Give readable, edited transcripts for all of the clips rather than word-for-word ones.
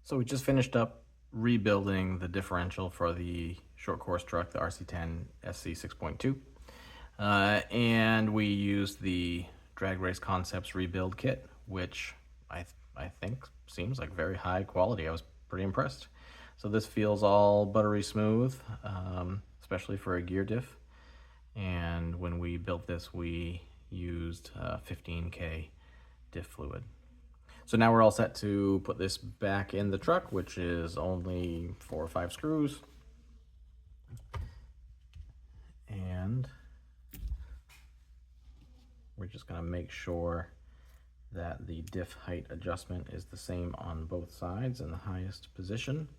So we just finished up rebuilding the differential for the short course truck, the RC10SC6.2. And we used the Drag Race Concepts rebuild kit, which I think seems like very high quality. I was pretty impressed. So this feels all buttery smooth, especially for a gear diff. And when we built this, we used 15K diff fluid. So now we're all set to put this back in the truck, which is only 4 or 5 screws. And we're just gonna make sure that the diff height adjustment is the same on both sides in the highest position,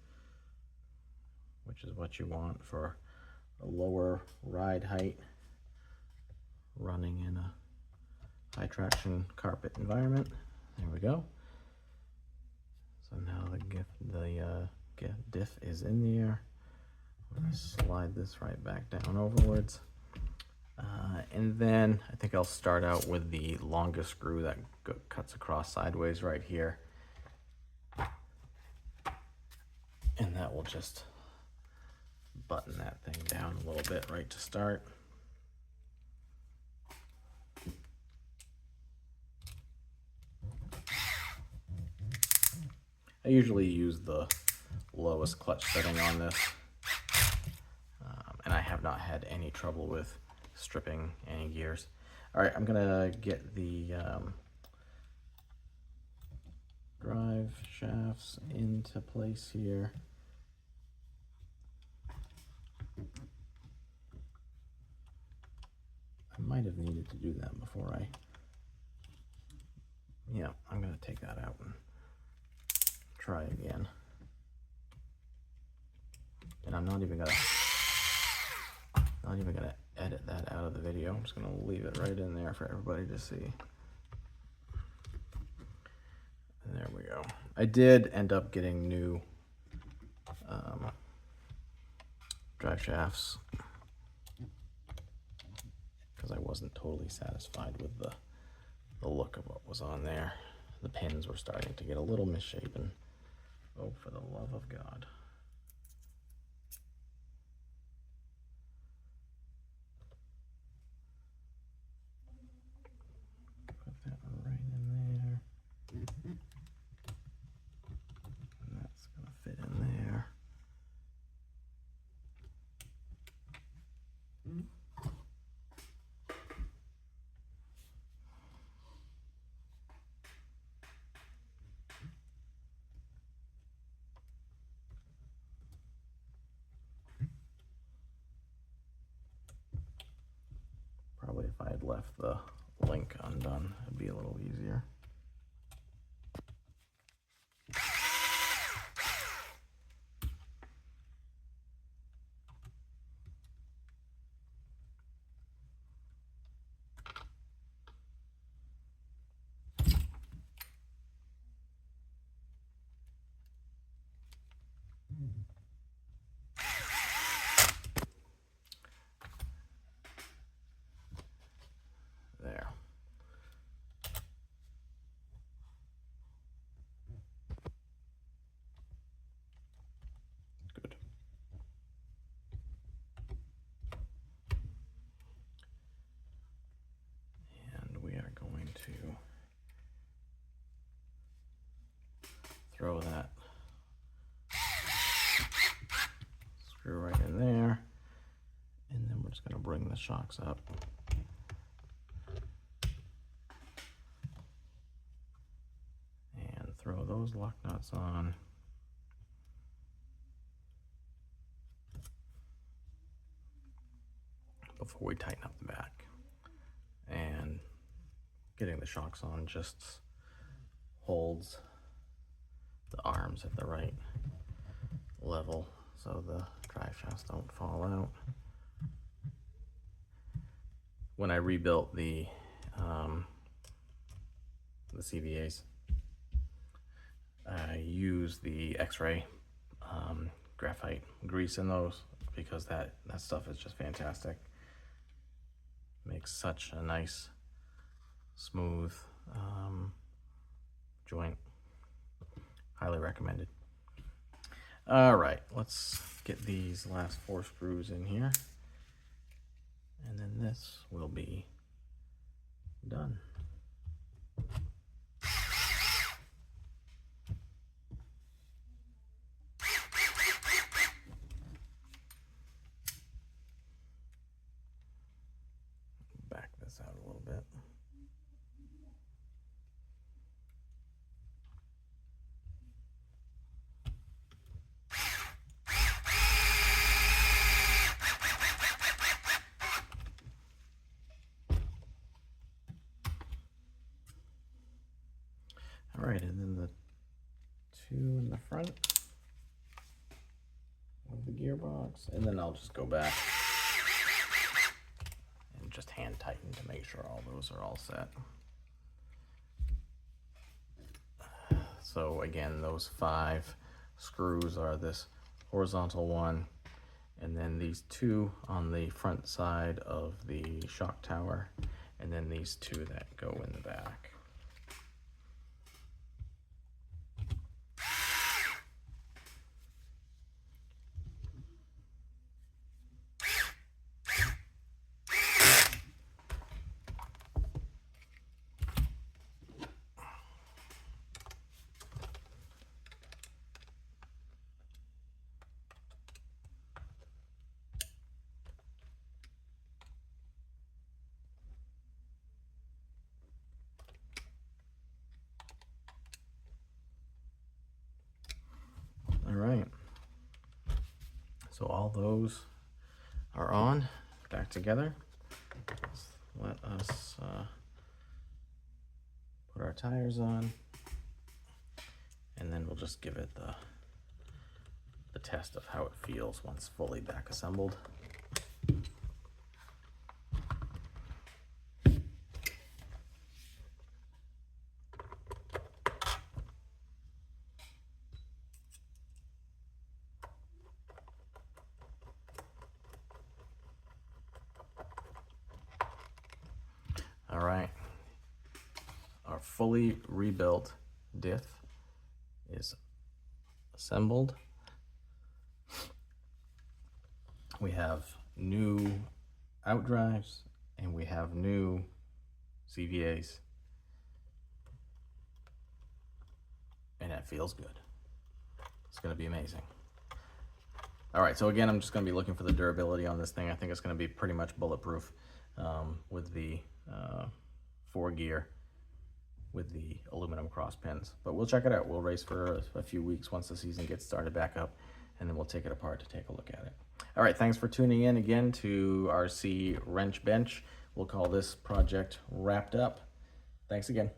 which is what you want for a lower ride height running in a high traction carpet environment. There we go. So now the diff is in there. We're gonna slide this right back down overwards. And then I think I'll start out with the longest screw that cuts across sideways right here. And that will just button that thing down a little bit right to start. I usually use the lowest clutch setting on this, and I have not had any trouble with stripping any gears. All right, I'm gonna get the drive shafts into place here. I might have needed to do that before yeah, I'm gonna take that out and try again. And I'm not even gonna edit that out of the video. I'm just gonna leave it right in there for everybody to see. And there we go. I did end up getting new drive shafts because I wasn't totally satisfied with the look of what was on there. The pins were starting to get a little misshapen. Oh, for the love of God. Put that right in there. And that's gonna fit in there. Probably if I had left the link undone, it'd be a little easier. There. Good. And we are going to throw that screw right in there, and then we're just going to bring the shocks up. And throw those lock nuts on. Before we tighten up the back. And getting the shocks on just holds the arms at the right level so the drive shafts don't fall out. When I rebuilt the CVAs, I used the X-ray graphite grease in those because that stuff is just fantastic. Makes such a nice, smooth joint. Highly recommended. All right, let's get these last 4 screws in here, and then this will be done. Back this out a little bit. All right, and then the 2 in the front of the gearbox, and then I'll just go back and just hand tighten to make sure all those are all set. So again, those 5 screws are this horizontal one, and then these 2 on the front side of the shock tower, and then these 2 that go in the back. All right, so all those are on, back together. Let us put our tires on, and then we'll just give it the test of how it feels once fully back assembled. All right, our fully rebuilt Diff is assembled. We have new outdrives and we have new CVAs, and it feels good. It's going to be amazing. All right, so again, I'm just going to be looking for the durability on this thing. I think it's going to be pretty much bulletproof with the 4 gear with the aluminum cross pins, but we'll check it out. We'll race for a few weeks once the season gets started back up, and then we'll take it apart to take a look at it. All right, thanks for tuning in again to RC Wrench Bench. We'll call this project wrapped up. Thanks again.